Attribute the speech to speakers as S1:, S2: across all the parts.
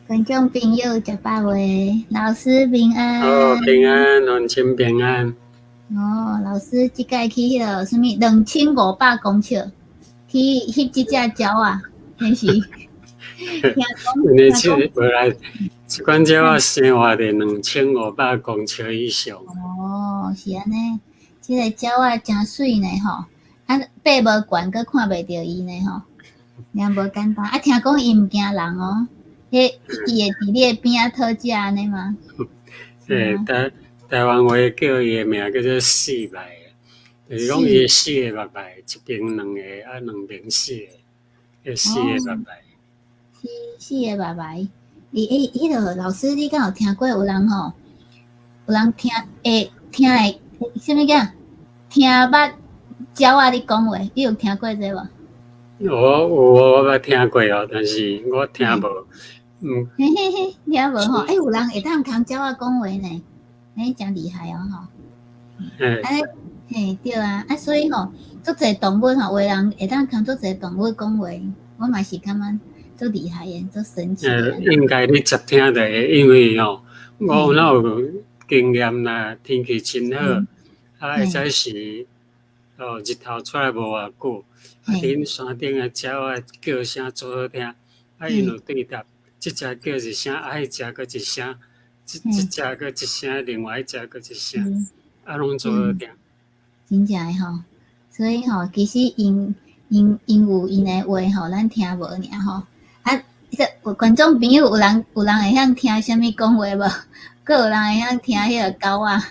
S1: 观众朋友食饱未？老师平
S2: 哦，
S1: 安。
S2: 平安，万千平安。
S1: 哦，老师即届去迄个什么2500公尺去翕即只鸟啊，迄是听讲
S2: 因为
S1: 听讲
S2: 本来这款鸟仔生活伫2500公尺以上。
S1: 哦，是安尼，即个鸟啊真水呢吼，啊爬无悬佫看袂着伊呢吼，也无简单。啊，听讲伊毋惊人哦，迄伊会伫你诶边仔讨食安尼吗？是吗？
S2: 台湾话叫伊的名叫做四目，就是讲伊四个目目，一边两个，两边四个，迄四个目目。
S1: 四个爸爸，迄个老师，你敢有听过有人吼？有人听会什物叫听捌鸟仔咧讲话？你有听过这无？
S2: 我听过哦，但是我听无。
S1: 嘿嘿嘿，听无吼？有人会当听鸟仔讲话呢，真厉害哦吼！嘿对啊，所以吼，足侪动物吼，有诶人会当听足侪动物讲话，我嘛是感觉足厉害诶，足神奇诶。
S2: 应该你接听的，因为我有经验啦，天气真好，会使是日头出来无偌久，顶山顶的鸟仔叫声足好听，因有对答，即只叫一声，迄只搁一声，即只搁一声，另外一只搁一声，拢足好听。
S1: 真正诶吼，所以吼，其实因有因诶话吼，咱听无尔吼。观众朋友有人会晓听啥物讲话无？佫有人会晓听迄个狗仔，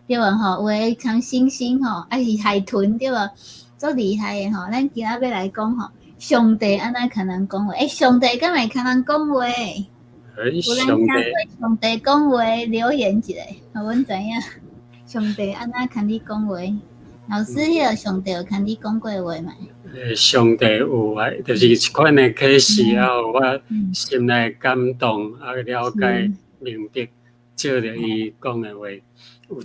S1: 对无吼？有诶像猩猩吼，是海豚对无？足厉害诶吼！咱今仔要来讲吼，上帝安怎可能讲话？上帝敢会可能讲话？有人听过上帝讲话，留言一下，互阮知影。上帝安怎牵你讲话？老师，迄个上帝有牵你讲过话吗？
S2: 上帝有啊，就是一款的启示啊，我心内感动啊，了解明白，照着伊讲的话，有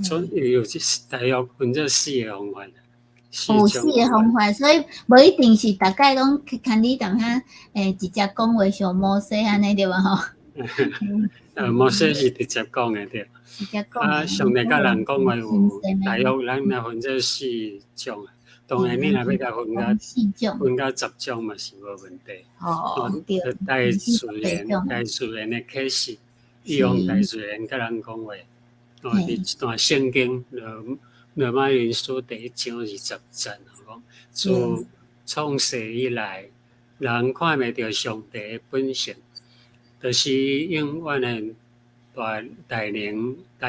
S2: 大约分做4个方法。
S1: 有4个方法，所以无一定是逐概拢牵你当下直接讲话像摩西安尼对无吼？
S2: 摩西是直接讲的对。
S1: 直接讲
S2: 上帝甲人讲话有大约咱若分做4种啊。当然，你若要甲分到10种嘛是无问题。
S1: 对。
S2: 大自然的启示，伊用大自然甲人讲话。伫一段圣经，罗马人书第1章20节讲，自创世以来，人看袂到上帝的本性，就是永远的大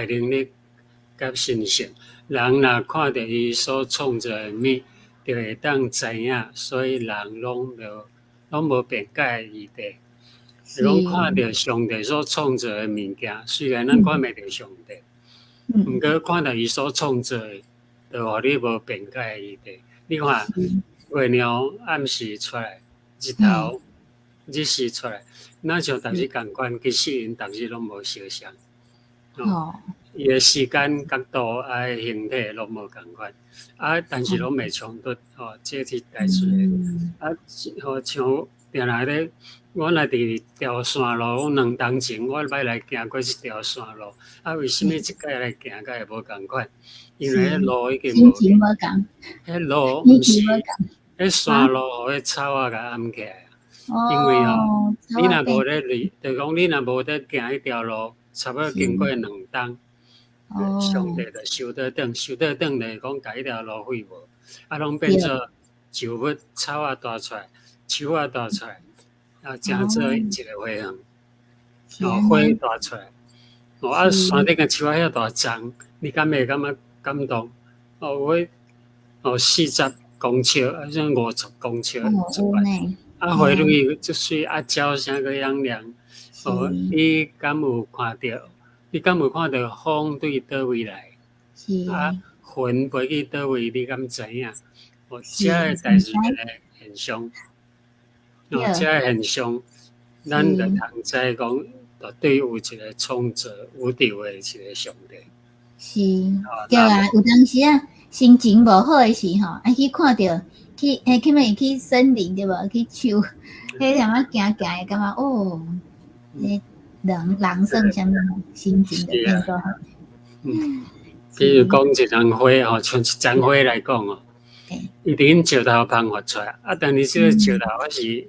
S2: 能力甲神性。人若看到伊所创造的物，就会当知影，所以人拢无辩解的余地。讲看到上帝所创造的物件，虽然咱看袂到上帝，毋过看到伊所创造的，就互你无辩解的余地。你看，月亮暗时出来，日时出来，咱像逐日共款，其实因逐日拢无相像。伊的时间角度形体拢无共款，但是拢袂冲突。这是大自然。像定来咧，我若伫条山路，我2冬前我捌来行过一条山路，为什么即摆来行甲会无共款？因为迄路已经无共，迄路毋是，迄山路互迄草仔甲掩起来。因为你若无咧就讲你若无咧行迄条路，差不多经过2冬。上帝就收倒转，就是讲甲迄条路废无，拢变做树木、草啊大出来，树啊大出来，正做一个花园，花大出来，山顶个树啊遐大丛，你敢会感觉感动？有40公尺，像50公尺，花蕊足水，鸟声个响亮，你敢有看到？你敢有看到风对倒位来？云飞去倒位？你敢知影？这个大自然的现象，这个现象，咱就通知讲，绝对有一个创造宇宙的一个上帝。
S1: 是，对啊，有当时心情无好的时吼，去看到去森林对无？去树，迄点仔行会感觉人算啥物心情就变做好。
S2: 比如讲一丛花吼，像一丛花来讲哦，伊伫石头旁发出来，但是这个石头还是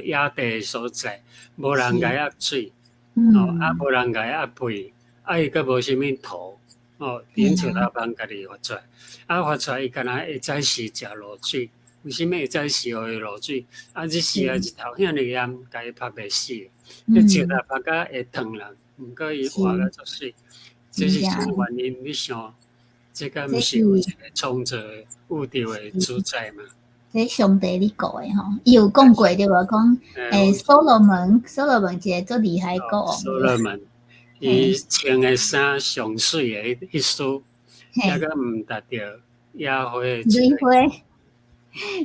S2: 野地所在，无人甲压水，无人甲压肥，伊个无啥物土，伫石头旁家己发出来，发出来伊敢若会早时食露水，为什么会早时互伊露水？日时日头遐尼炎，甲伊晒袂死，你石头晒甲会烫人，毋过伊活甲足水。这是什么原因？你想，这个毋是有一个创造宇宙的主宰嘛？
S1: 这上帝你讲的吼，伊有讲过对无？讲所罗门一个足厉害国王。
S2: 所罗门，伊穿的衫上水的迄丝，抑个毋达着野花的
S1: 水花。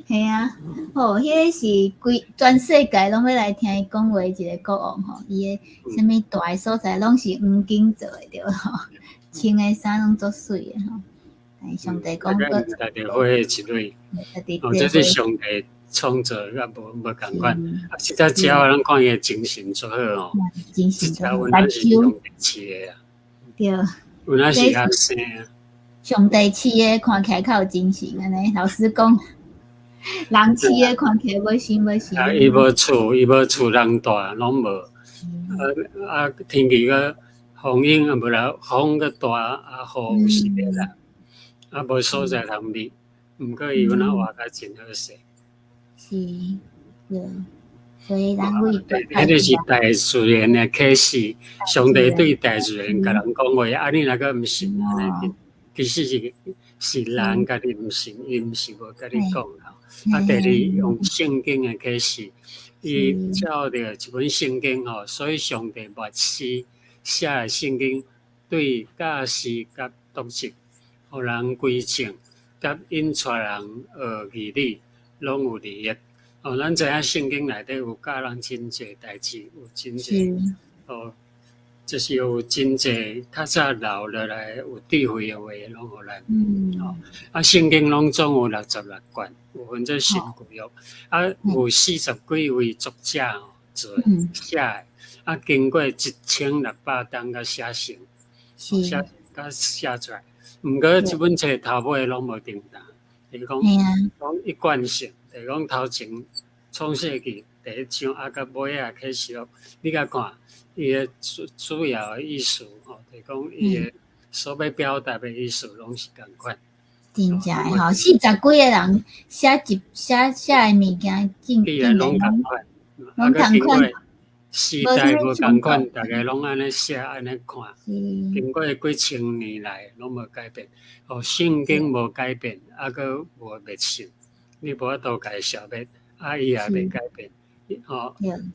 S1: 系啊，迄个是规全世界拢要来听伊讲话一个国王吼，伊的啥物大的所在拢是黄金做的对吼，穿的衫拢足水的吼。但上帝讲
S2: 个，达着花的一类，这是上帝创造，无共款。实在只要咱看伊的精神做好哦，
S1: 精神
S2: 做好，咱是上帝赐的啊。
S1: 对，
S2: 有那是阿生啊。
S1: 上帝赐的看起来较有精神安尼，老实讲。人饲诶，看起来要死要死。
S2: 伊无厝，人住拢无。天气个风影也无啦，风个大雨有时个啦，无所在通觅。毋过伊有那活甲真好势。
S1: 是，对。所以咱为
S2: 迄个是大自然的启示，上帝对大自然甲人讲话，你若个毋信，其实是人家己毋信，伊毋是无甲你讲啦。第二用圣经的启示，伊照着一本圣经吼，所以上帝末世写的圣经对教师甲读者，互人归正，甲引带人学义理，拢有利益。咱知影圣经内底有教人真济代志，有真济就是有真济较早留落来有智慧的话，拢互咱。圣经拢总有66卷，有分做神规约，有40几位作者做写的，经过1600档甲写成，写出来。毋过这本册头尾拢无定档，就是讲一贯性，就是讲头前创世纪第一章，甲尾仔启示录，你甲看。伊个主要的意思就是讲伊个所要表达的意思，拢是共款。
S1: 真正诶吼，40几个人写的物件，竟然
S2: 拢共款，经过时代无共款，大家拢安尼写安尼看，经过几千年来拢无改变。圣经无改变，佫无灭性，你无法度甲伊消灭，伊也未改变。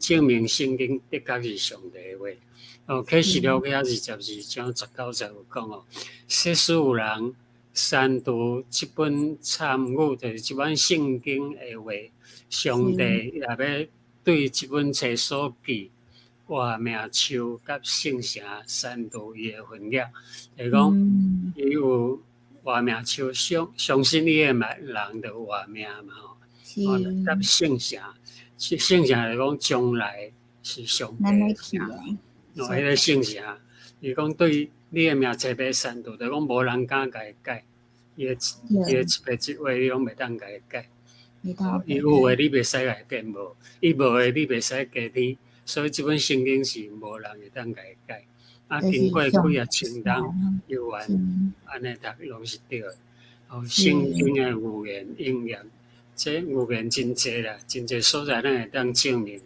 S2: 证明圣经的确是上帝的话。启示录遐22章19节有讲世事有人删除这本参语，就是这本圣经的话，上帝也要对这本册所记活命树甲圣城删除伊的分额，就是讲伊有活命树，相信伊的人就活命嘛甲圣城。圣城来讲，将来是上帝的城，迄个圣城，伊讲对你的名册要删除，就讲无人敢甲伊改，伊的一笔一画你拢袂当甲伊改。伊有话你袂使甲伊变无，伊无话你袂使加添，所以这本圣经是无人会当甲伊改。经过几啊千人游玩，安尼读拢是对的。圣经的预言应验。这预言真济啦，真济所在咱会当证明，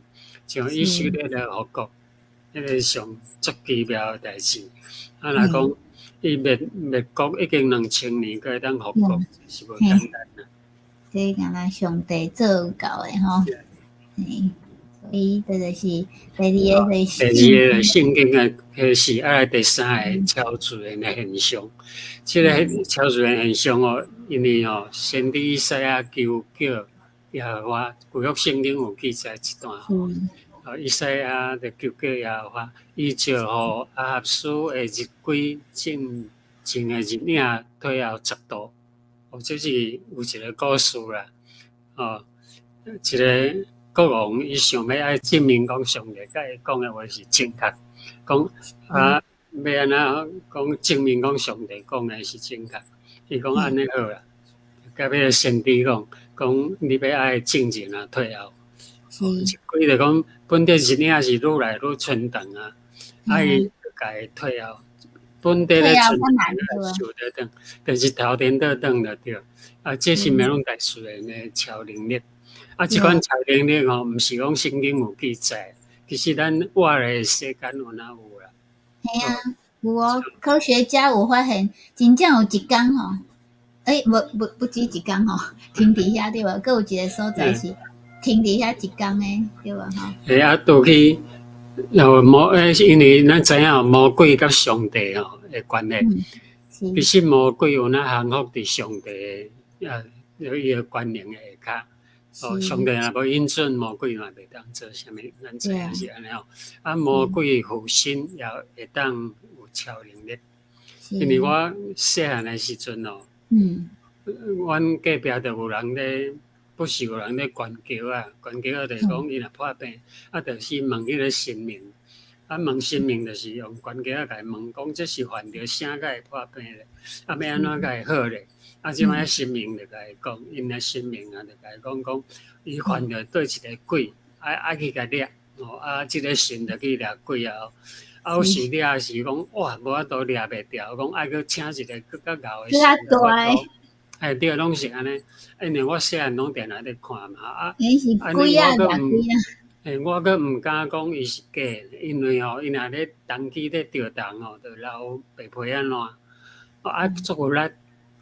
S2: 像以色列的复国，迄个上足奇妙的代志。若讲伊灭国已经2000年，佮会当复国，是无简单啦。
S1: 这敢若上帝做到的吼，所以这就是第二个
S2: 圣经的启示，来第三个超自然的现象。这个超自然现象因为先知以赛亚求叫耶和华，旧约圣经有记载一段以赛亚就求叫耶和华，伊就互阿哈斯的日晷进前的日领退后10度。这是有一个故事啦，一个国王伊想要爱证明讲上帝甲伊讲的话是正确，讲啊要安怎讲证明讲上帝讲的是正确，伊讲安尼好啦，甲要先知讲你要爱正经啊退后，一规就讲本地人也是愈来愈蠢动啊，伊就甲伊退后。本地咧存受得等，就是头前倒转就对。这是闽南大自然的超能力。这款超能力吼，毋是讲圣经有记载，其实咱活的世间有哪有啦？
S1: 系啊，有哦。科学家有发现，真正有一天吼，不止一天吼，停伫遐对无？佫有一个所在是停伫遐一天的，对无吼？
S2: 系啊，倒去。因为咱知影魔鬼甲上帝吼的关系，其实魔鬼有那降服伫上帝伊个观念的下骹。上帝若无允准，魔鬼嘛袂当做啥物，咱知影是安尼吼。魔鬼附身也会当有超能力，因为我细汉的时阵哦，阮隔壁就有人咧。不是有人咧悬桥啊，悬桥就是讲伊若破病，就是问迄个神明，问神明就是用悬桥甲伊问讲，这是犯着啥甲会破病咧？要安怎甲会好咧？即摆神明就甲伊讲，因的神明就甲伊讲，伊犯着对一个鬼，去甲掠，即个神就去掠鬼啊。有时掠是讲哇，无法度掠袂掉，讲爱去请一个更较牛的神。对，拢是安尼。因为我细汉拢定来咧看嘛，我阁毋敢讲伊是假，因为吼，伊若咧当机咧吊动吼，就流白皮安怎？足有力。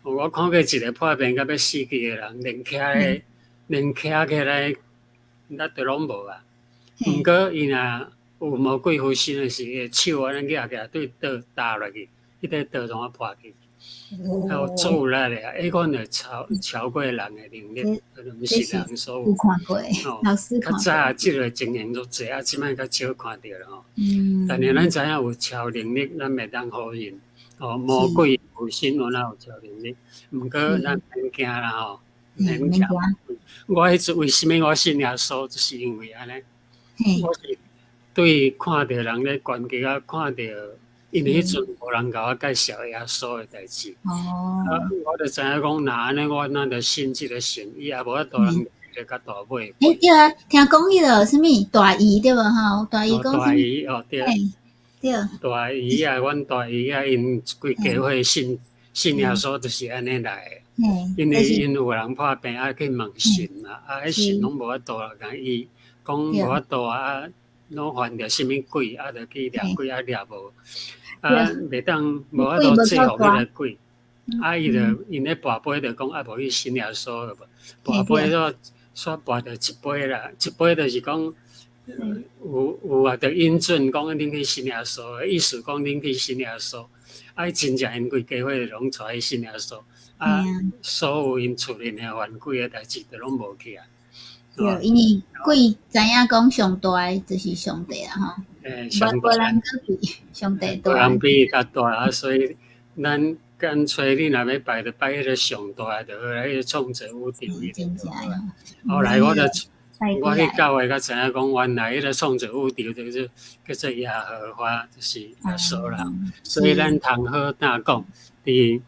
S2: 我看过一个破病甲要死去的人，连徛起来，力都拢无啊。毋过伊若有魔鬼附身的时，手安尼举对倒打落去，迄个倒怎啊破去？足有力的，迄款就超过人的能力，毋是人所有。
S1: 看过，老师看过。
S2: 较早即个情形足侪，即摆较少看到了吼。但是咱知影有超能力，咱袂当否认。魔鬼附身有哪有超能力？毋过咱免惊啦吼，免惊。我迄阵为虾米我信耶稣，就是因为安尼。我是对看到人咧悬桥啊，看到。因为迄阵无人甲我介绍耶稣的代志，我就知影讲，若安尼我咱就信即个神，伊也无法度人咧甲大尾。
S1: 对啊，听讲迄个什么大姨对无吼？大姨讲
S2: 大姨对，
S1: 对。
S2: 大姨啊，阮大姨啊，因规家伙信耶稣就是安尼来的。因为有人破病去问神嘛，迄神拢无法度甲伊讲无法度拢犯着什么鬼，就去掠鬼掠无。袂当无法度制服迄个鬼，伊就因咧跋杯就讲无去信耶稣了无，跋杯煞跋着一杯啦，一杯就是讲有着引准讲恁去信耶稣，意思讲恁去信耶稣，真正因规家伙拢出去信耶稣，所有因厝里的犯鬼的代志都拢无去啊。
S1: 对，因为鬼知影讲上大的就是上帝啦吼。无人可比上帝大，
S2: 无人比伊较大所以咱干脆你若要拜，就拜迄个上大就好啦，迄个创造宇宙伊就好啦。后来我去教会，才知影讲，原来迄个创造宇宙叫做耶和华，就是耶稣啦。所以咱通好胆讲，伫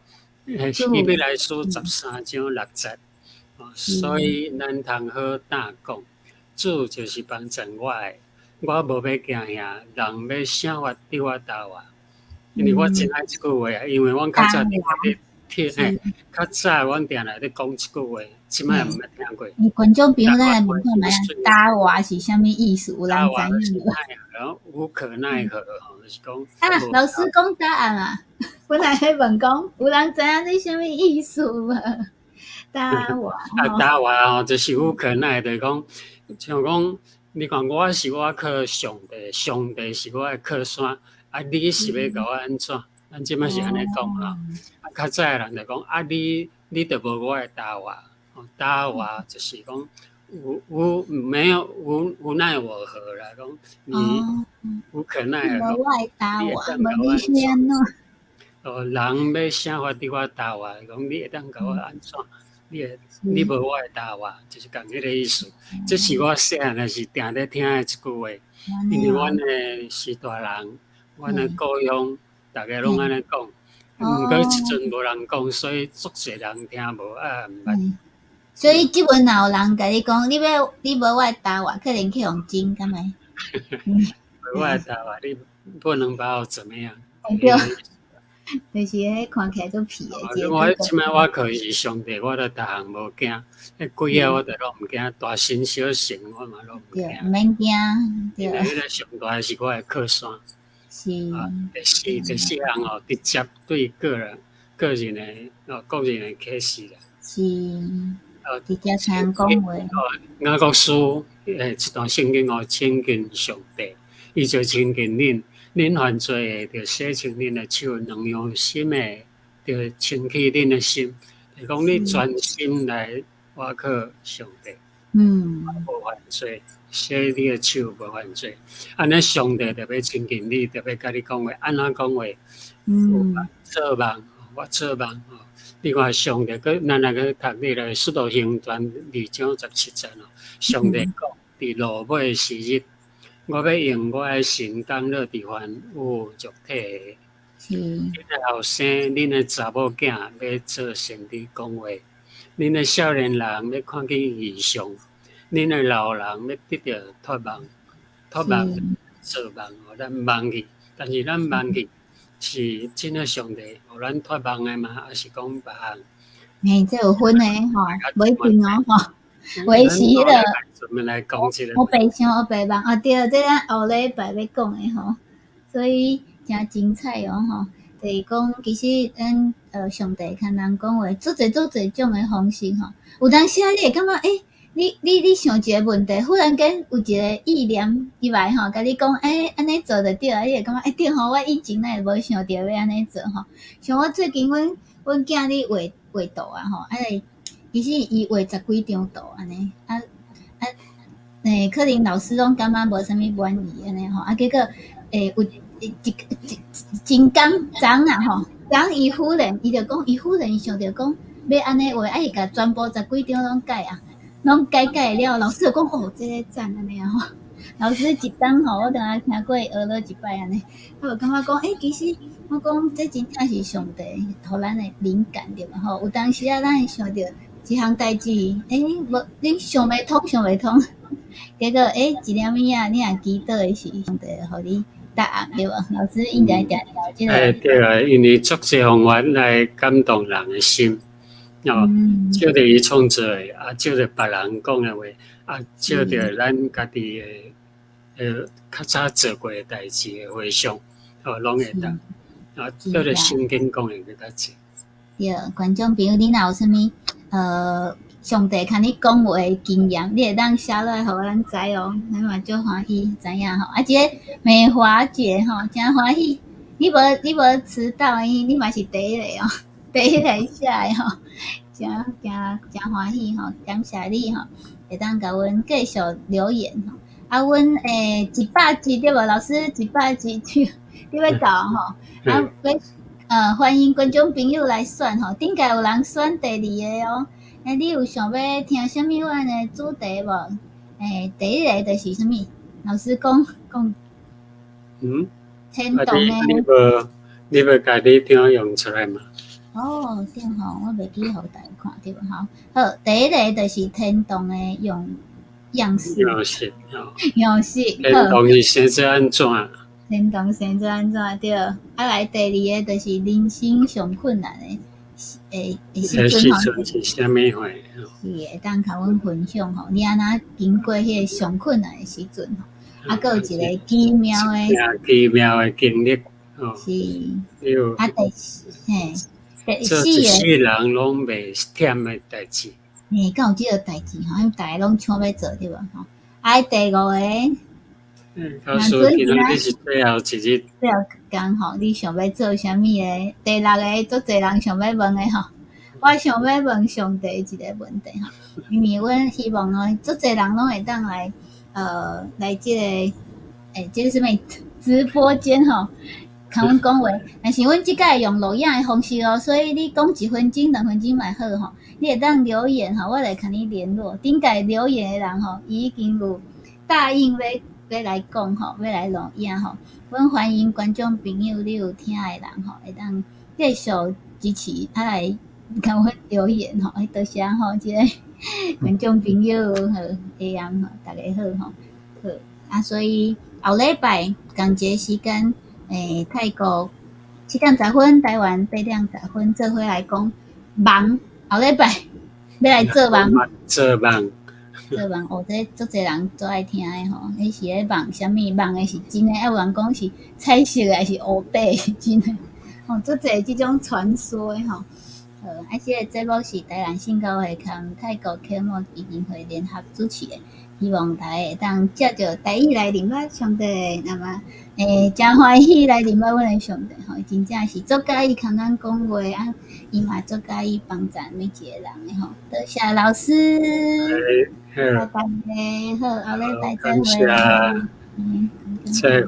S2: 希伯来书13章6节，所以咱通好胆讲，主就是帮助我的。我无要惊吓，人要啥法对我打我，因为我真爱即句话啊。因为阮较早较早阮定来咧讲即句话，即摆也毋捌听过。
S1: 观众朋友，咱来问看卖，打我是啥物意思？有人知影无？
S2: 然后无可奈何吼，就是讲。
S1: 老师讲答案啊！本来喺问讲，有人知影你啥物意思无？打我。
S2: 打我吼，就是无可奈何，讲像讲。你看，我是我靠上帝，上帝是我的靠山，你是要甲我安怎？咱即摆是安尼讲啦。较早的人就讲，你就无我的打我，打我就是讲无奈我何啦，讲你无可奈何。
S1: 我来打我，无你安怎？
S2: 人要啥法对我打我，讲你会当甲我安怎？你无我的答话，就是讲迄个意思。这是我细汉是定咧听的一句话，因为阮的是大人，阮的故乡，大家拢安尼讲，毋过即阵无人讲，所以足侪人听无啊，毋捌。
S1: 所以即阵若有人甲你讲，你无我的答话，可能去用真，敢咪？
S2: 我的答话，你不能把我怎么样？
S1: 对。就是迄看起来做屁的。
S2: 我即摆我可是上帝，我都逐项无惊。迄几个我都拢毋惊，大神小神我嘛拢毋惊。
S1: 毋免惊。
S2: 因为迄个上大是我的靠山。
S1: 是。
S2: 第四项哦，直接对个人的启示啦。
S1: 是。直接听讲话。
S2: 雅各书一段圣经哦，亲近上帝，伊就亲近恁。恁犯罪的，就洗清恁的手；能用心的，就清起恁的心。是讲你专心来倚靠上帝，无犯罪，洗你的手无犯罪。安尼上帝特别亲近你，特别甲你讲话，安怎讲话？做梦，我做梦哦。你看上帝，咱来去读你个《使徒行传》2章17节哦。上帝讲，伫落尾时日。我要用我的神降落伫凡有肉体的。恁的后生，恁的查某囝要做先知讲话，恁的少年人要看见异象，恁的老人要得到托梦做梦互咱梦去。但是咱梦去是真的上帝互咱托梦的嘛，还是讲别项？
S1: 这有分的吼，不一定哦吼。维是迄个，我白想我白梦对，这咱后礼拜要讲的吼，所以真精彩哦吼。就是讲，其实咱上帝看人讲话，做侪种的方式吼。有当时你会感觉你想一个问题，忽然间有一个意念入来吼，甲你讲安尼做就对啊，你会感觉对吼，我以前哪会无想到要安尼做吼。像我最近阮囝咧画图啊吼，其实伊画10几张图安尼，可能老师拢感觉无啥物满意安尼吼，结果有真刚昨啊吼，昨伊忽然想着讲要安尼画，伊甲全部10几张拢改啊，拢改了，老师就讲这个赞安尼啊吼。老师一当吼，我当下听过学了一摆安尼，我就感觉讲其实我讲这真正是上帝互咱的灵感对嘛吼，有当时咱会想着。一项代志，无你想袂通，结果一粒米啊，你也祈祷的是上帝互你答案对无？老师应该调即个。
S2: 对啊，因为作这方法来感动人的心，照着伊创作的，照着别人讲的话，照着咱家己的较早做过的代志的回想，拢会当，照着圣经讲的比较济。
S1: 对，观众朋友，你若有啥物？上帝看你讲话的经验，你会当写落来，互咱知哦。咱嘛足欢喜知影吼。即个梅花节吼，真欢喜。你无迟到，你嘛是第一个哦，第一个写的吼，真欢喜吼。感谢你吼，会当甲阮继续留言吼。阮100集对无？老师100集你要到吼，欢迎观众朋友来选吼，顶届有人选第2个哦。你有想要听啥物款的主题无？第一个就是啥物？老师讲。天动的。
S2: 你要家己听用出来嘛？
S1: 对吼，我袂记互大家看对无吼。好，第一个就是天动的样式。样式。
S2: 天动是生做安怎？
S1: 天动生做安怎对？来第2个就是人生上困难的时阵吼。
S2: 是啥物货？
S1: 是会当甲阮分享吼，你安怎经过迄个上困难的时阵吼，佫有一个奇妙的
S2: 经历
S1: 吼。是。
S2: 第4个人拢袂忝的代志。
S1: 敢有即个代志吼，因大家拢抢要做对无吼？第5个。
S2: 告诉今仔日是最后一日。
S1: 最后工吼，你想要做啥物的？第6个，足侪人想要问的吼。我想要问上帝一个问题吼，因为阮希望哦，足侪人拢会当来即个即个什么直播间吼，看阮讲话，但是阮即个用录影的方式哦，所以你讲1分钟、2分钟嘛好吼，你会当留言吼，我来甲你联络。顶界留言的人吼，伊已经有答应要来讲吼，要来录影吼。阮欢迎观众朋友，你有听的人吼，会当继续支持，来甲阮留言吼，多谢吼，即个观众朋友好，AM 吼，大家好吼，好啊，所以后礼拜同一个时间。泰国7:10，台湾8:10，做伙来讲梦。后礼拜要来做梦，
S2: 做梦，
S1: 哦，这足侪人最爱听的吼。迄是咧梦，啥物梦的是真的？有人讲是彩色的，还是乌白是真的？吼，足侪即种传说的吼。这个节目是台南信教会跟泰国启蒙基金会联合主持的，希望大家会当借着台语来认识上帝，那么真欢喜来认识阮的上帝吼，真正是足介意看咱讲话啊，伊嘛足介意帮助每一个人的吼。多谢老师，拜拜好，后礼拜再会。
S2: 再会。